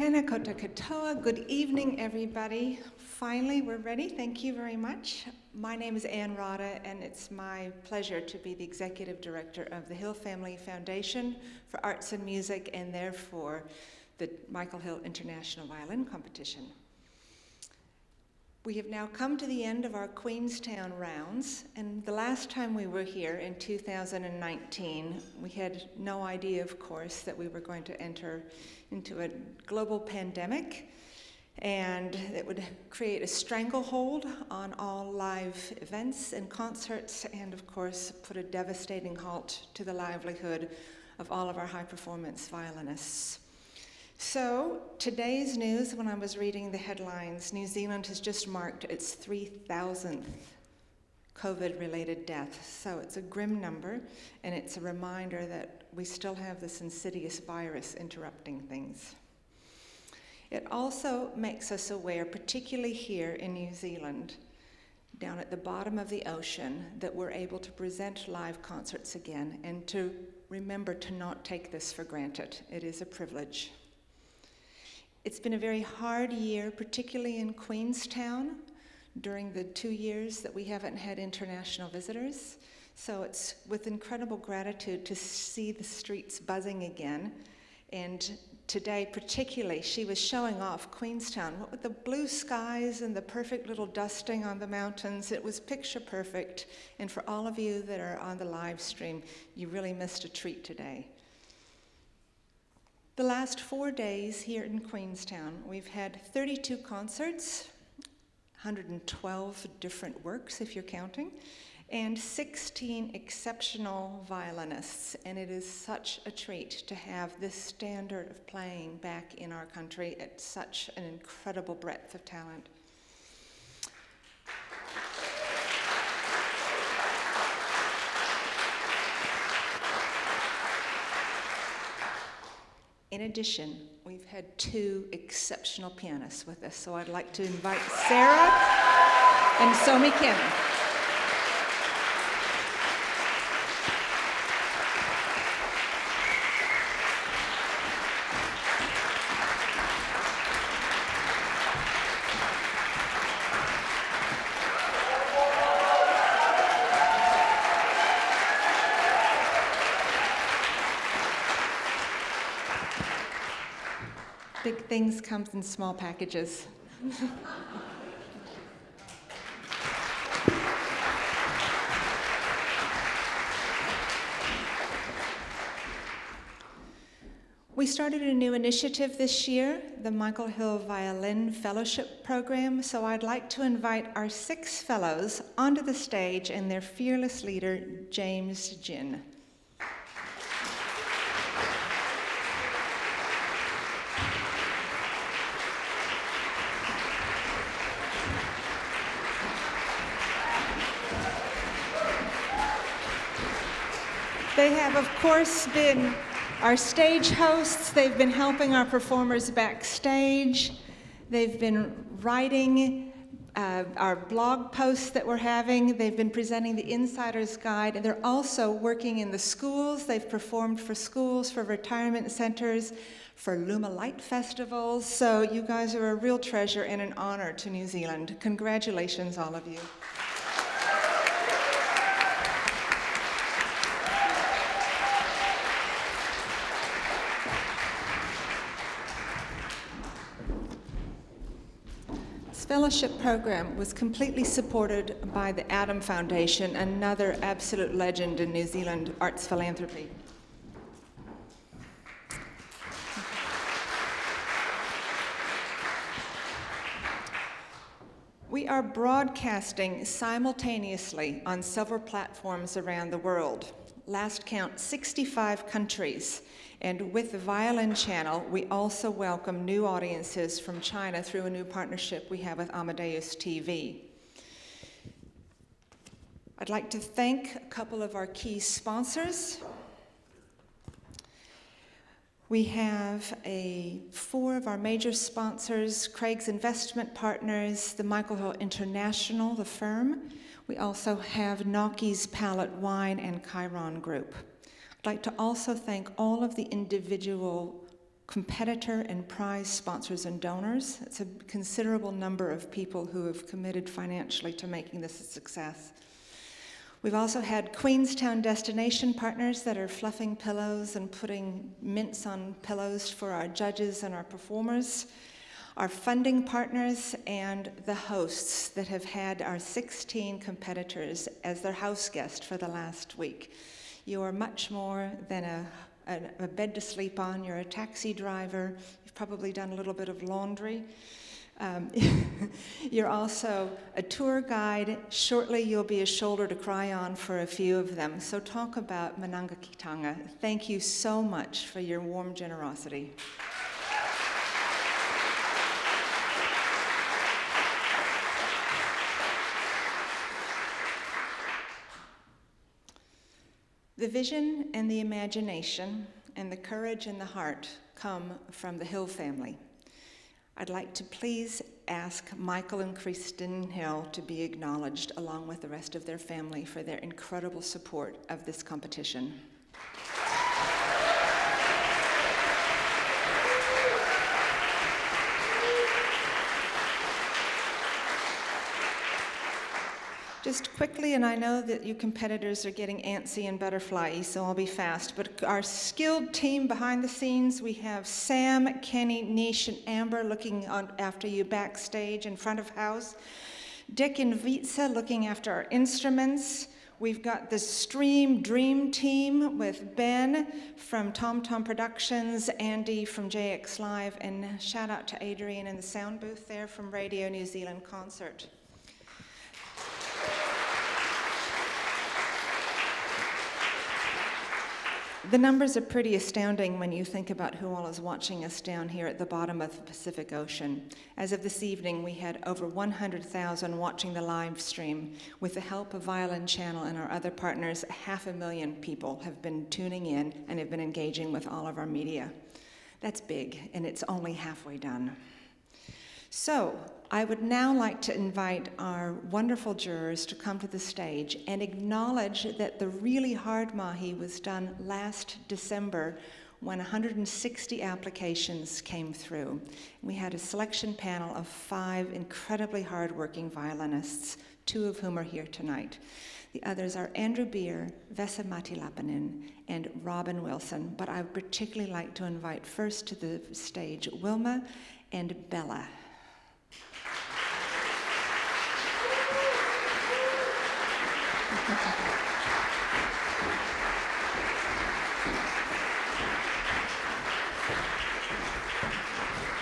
Tēnā koutou katoa. Good evening, everybody. Finally, we're ready. Thank you very much. My name is Ann Rada, and it's my pleasure to be the Executive Director of the Hill Family Foundation for Arts and Music, and therefore the Michael Hill International Violin Competition. We have now come to the end of our Queenstown rounds, and the last time we were here in 2019, we had no idea, of course, that we were going to enter into a global pandemic, and it would create a stranglehold on all live events and concerts, and of course, put a devastating halt to the livelihood of all of our high-performance violinists. So, today's news, when I was reading the headlines, New Zealand has just marked its 3,000th COVID-related death. So it's a grim number, and it's a reminder that we still have this insidious virus interrupting things. It also makes us aware, particularly here in New Zealand, down at the bottom of the ocean, that we're able to present live concerts again, and to remember to not take this for granted. It is a privilege. It's been a very hard year, particularly in Queenstown, during the 2 years that we haven't had international visitors. So it's with incredible gratitude to see the streets buzzing again. And today, particularly, she was showing off Queenstown. What with the blue skies and the perfect little dusting on the mountains, it was picture perfect. And for all of you that are on the live stream, you really missed a treat today. The last 4 days here in Queenstown, we've had 32 concerts, 112 different works if you're counting, and 16 exceptional violinists. And it is such a treat to have this standard of playing back in our country at such an incredible breadth of talent. In addition, we've had 2 exceptional pianists with us, so I'd like to invite Sarah and Somi Kim. Big things come in small packages. We started a new initiative this year, the Michael Hill Violin Fellowship Program, so I'd like to invite our 6 fellows onto the stage and their fearless leader, James Jin. They have, of course, been our stage hosts. They've been helping our performers backstage. They've been writing our blog posts that we're having. They've been presenting the Insider's Guide, and they're also working in the schools. They've performed for schools, for retirement centers, for Luma Light festivals. So you guys are a real treasure and an honor to New Zealand. Congratulations, all of you. Fellowship program was completely supported by the Adam Foundation, another absolute legend in New Zealand arts philanthropy. We are broadcasting simultaneously on several platforms around the world. Last count, 65 countries. And with the Violin channel, we also welcome new audiences from China through a new partnership we have with Amadeus TV. I'd like to thank a couple of our key sponsors. We have 4 of our major sponsors, Craig's Investment Partners, the Michael Hill International, the firm. We also have Noki's Palette Wine and Chiron Group. I'd like to also thank all of the individual competitor and prize sponsors and donors. It's a considerable number of people who have committed financially to making this a success. We've also had Queenstown destination partners that are fluffing pillows and putting mints on pillows for our judges and our performers, our funding partners, and the hosts that have had our 16 competitors as their house guest for the last week. You are much more than a bed to sleep on. You're a taxi driver. You've probably done a little bit of laundry. You're also a tour guide. Shortly, you'll be a shoulder to cry on for a few of them. So talk about Mananga Kitanga. Thank you so much for your warm generosity. The vision and the imagination and the courage and the heart come from the Hill family. I'd like to please ask Michael and Kristen Hill to be acknowledged along with the rest of their family for their incredible support of this competition. Just quickly, and I know that you competitors are getting antsy and butterfly-y, so I'll be fast, but our skilled team behind the scenes, we have Sam, Kenny, Nish, and Amber looking after you backstage in front of house. Dick and Vitsa looking after our instruments. We've got the Stream Dream team with Ben from Tom Tom Productions, Andy from JX Live, and shout out to Adrian in the sound booth there from Radio New Zealand Concert. The numbers are pretty astounding when you think about who all is watching us down here at the bottom of the Pacific Ocean. As of this evening, we had over 100,000 watching the live stream. With the help of Violin Channel and our other partners, 500,000 people have been tuning in and have been engaging with all of our media. That's big, and it's only halfway done. So, I would now like to invite our wonderful jurors to come to the stage and acknowledge that the really hard mahi was done last December when 160 applications came through. We had a selection panel of 5 incredibly hardworking violinists, 2 of whom are here tonight. The others are Andrew Beer, Vesa Matilapanen, and Robin Wilson, but I would particularly like to invite first to the stage Wilma and Bella.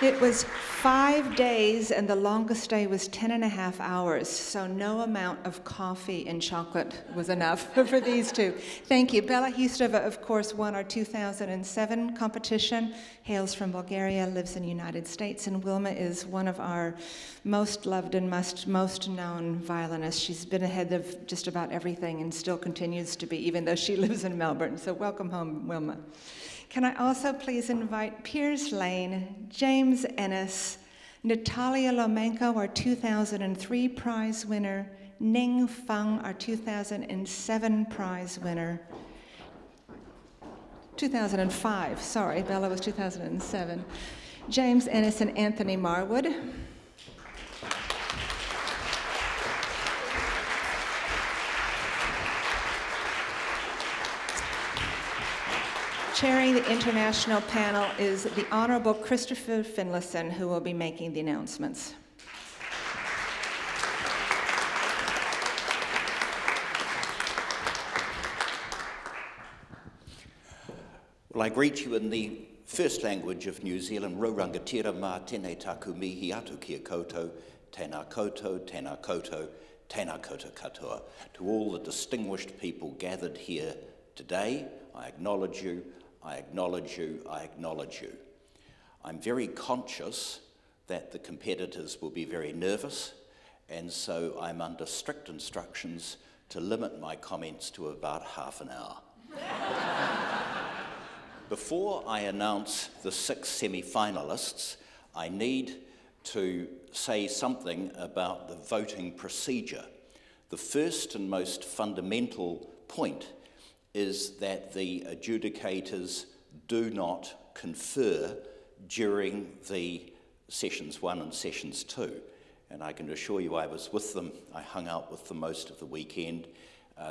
It was 5 days, and the longest day was 10.5 hours, so no amount of coffee and chocolate was enough for these 2. Thank you. Bella Histova, of course, won our 2007 competition, hails from Bulgaria, lives in the United States, and Wilma is one of our most loved and most known violinists. She's been ahead of just about everything and still continues to be, even though she lives in Melbourne. So welcome home, Wilma. Can I also please invite Piers Lane, James Ennis, Natalia Lomenko, our 2003 prize winner, Ning Feng, our 2007 prize winner, 2005, sorry, Bella was 2007, James Ennis and Anthony Marwood. Chairing the international panel is the Honorable Christopher Finlayson, who will be making the announcements. Well, I greet you in the first language of New Zealand, Rorangatira mā tēnei taku mihi atu kia koutou, tēnā koutou, tēnā koutou, tēnā koutou katoa. To all the distinguished people gathered here today, I acknowledge you, I acknowledge you, I acknowledge you. I'm very conscious that the competitors will be very nervous, and so I'm under strict instructions to limit my comments to about half an hour. Before I announce the 6 semi-finalists, I need to say something about the voting procedure. The first and most fundamental point is that the adjudicators do not confer during the sessions 1 and sessions 2. And I can assure you I was with them. I hung out with them most of the weekend.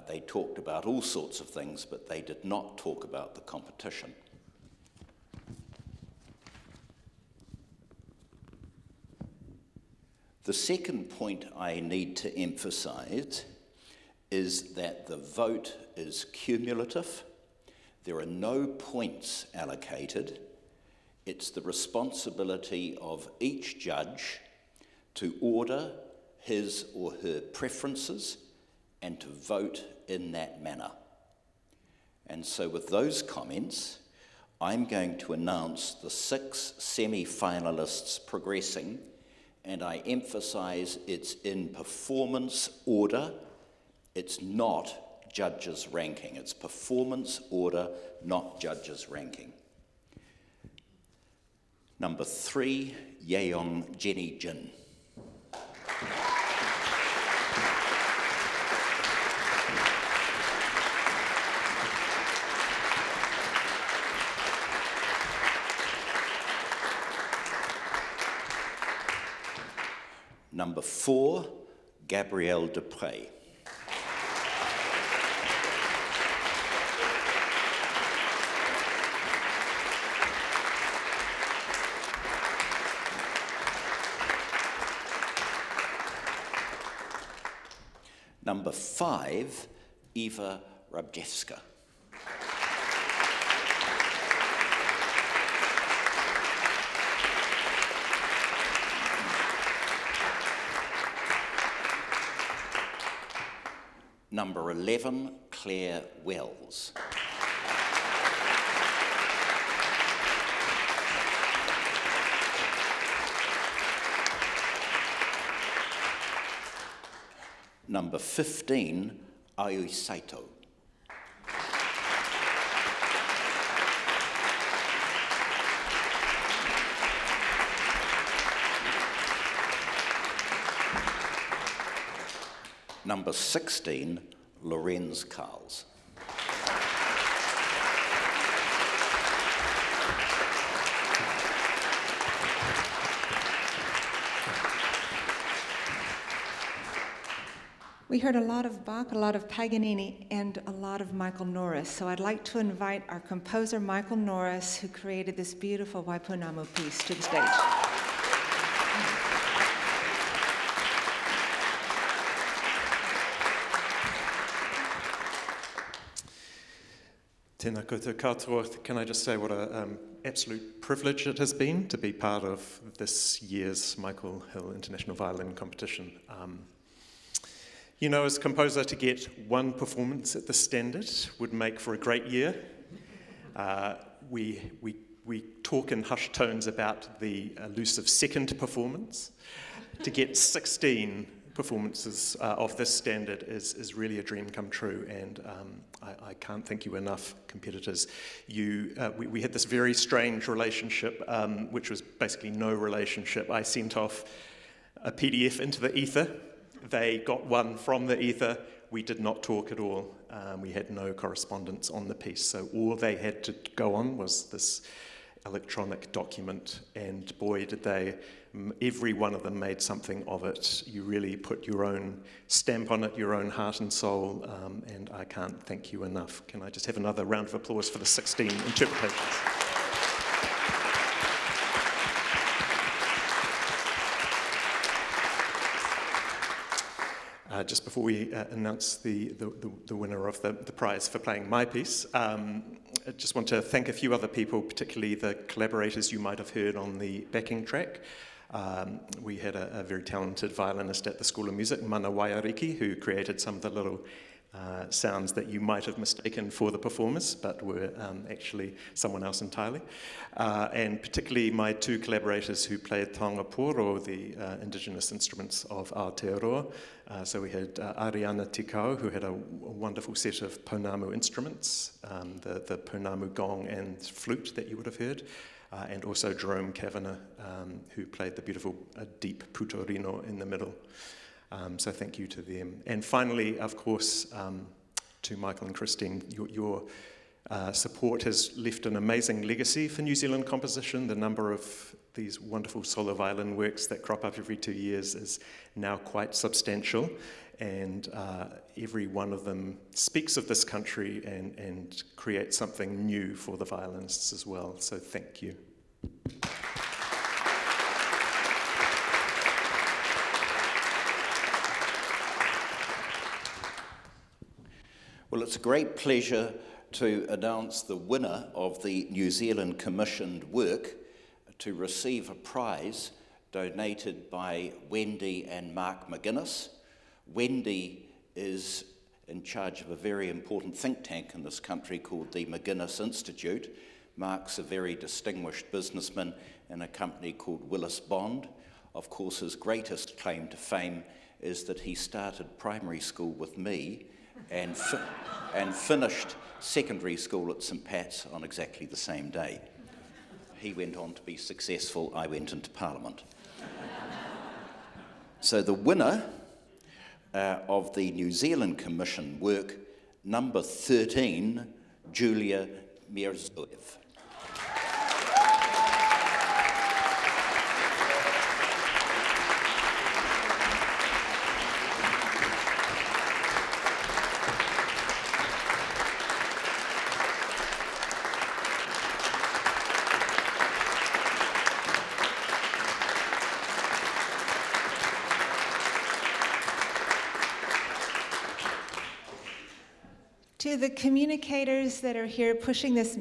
They talked about all sorts of things, but they did not talk about the competition. The second point I need to emphasise is that the vote is cumulative. There are no points allocated. It's the responsibility of each judge to order his or her preferences and to vote in that manner. And so with those comments, I'm going to announce the 6 semi-finalists progressing, and I emphasise it's in performance order. It's not judges' ranking. It's performance order, not judges' ranking. Number 3, Yeong Jenny Jin. Number 4, Gabrielle Dupre. Number 5, Eva Rabjewska. Number 11, Claire Wells. Number 15, Aoi Saito. Number 16, Lorenz Karls. We heard a lot of Bach, a lot of Paganini, and a lot of Michael Norris. So I'd like to invite our composer, Michael Norris, who created this beautiful Waipunamu piece, to the stage. Tēnā koutou katoa. Can I just say what an absolute privilege it has been to be part of this year's Michael Hill International Violin Competition. You know, as a composer, to get one performance at the standard would make for a great year. We talk in hushed tones about the elusive second performance. To get 16 performances of this standard is really a dream come true, and I can't thank you enough, competitors. We had this very strange relationship, which was basically no relationship. I sent off a PDF into the ether. They got one from the ether. We did not talk at all. We had no correspondence on the piece, so all they had to go on was this electronic document, and boy, did they, every one of them made something of it. You really put your own stamp on it, your own heart and soul, and I can't thank you enough. Can I just have another round of applause for the 16 interpretations? Just before we announce the winner of the prize for playing my piece, I just want to thank a few other people, particularly the collaborators you might have heard on the backing track. We had a very talented violinist at the School of Music, Mana Waiariki, who created some of the little sounds that you might have mistaken for the performers, but were actually someone else entirely. And particularly my two collaborators who played taonga pōro, the indigenous instruments of Aotearoa. So we had Ariana Tikau, who had a wonderful set of Pounamu instruments, the Pounamu gong and flute that you would have heard. And also Jerome Kavanagh, who played the beautiful deep putorino in the middle. So thank you to them. And finally, of course, to Michael and Christine, your Support has left an amazing legacy for New Zealand composition. The number of these wonderful solo violin works that crop up every 2 years is now quite substantial, and every one of them speaks of this country and creates something new for the violinists as well. So thank you. Well, it's a great pleasure to announce the winner of the New Zealand commissioned work to receive a prize donated by Wendy and Mark McGuinness. Wendy is in charge of a very important think tank in this country called the McGuinness Institute. Mark's a very distinguished businessman in a company called Willis Bond. Of course, his greatest claim to fame is that he started primary school with me and finished secondary school at St Pat's on exactly the same day. He went on to be successful, I went into Parliament. So the winner of the New Zealand Commission work, number 13, Julia Mirzoev. To the communicators that are here pushing this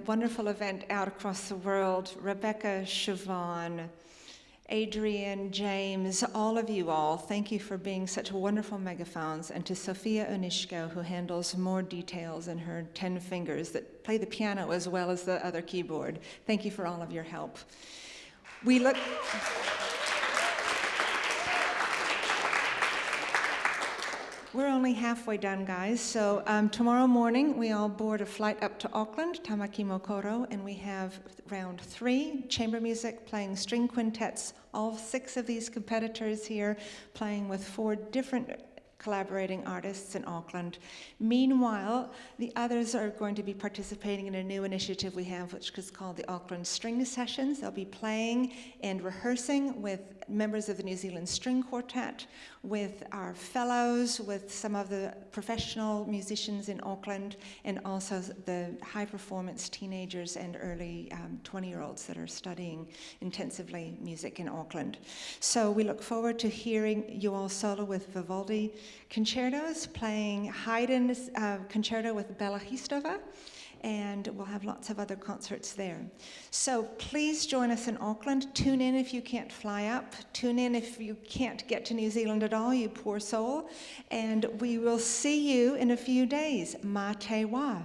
wonderful event out across the world, Rebecca, Siobhan, Adrian, James, all of you all, thank you for being such wonderful megaphones. And to Sophia Onishko, who handles more details in her 10 fingers that play the piano as well as the other keyboard. Thank you for all of your help. We're only halfway done, guys. So tomorrow morning, we all board a flight up to Auckland, Tamaki Mokoro, and we have round 3, chamber music, playing string quintets, all 6 of these competitors here, playing with 4 different collaborating artists in Auckland. Meanwhile, the others are going to be participating in a new initiative we have, which is called the Auckland String Sessions. They'll be playing and rehearsing with members of the New Zealand String Quartet, with our fellows, with some of the professional musicians in Auckland, and also the high-performance teenagers and early 20-year-olds that are studying intensively music in Auckland. So we look forward to hearing you all solo with Vivaldi concertos, playing Haydn's concerto with Bela Histova, and we'll have lots of other concerts there. So please join us in Auckland. Tune in if you can't fly up. Tune in if you can't get to New Zealand at all, you poor soul. And we will see you in a few days. Mā te wā.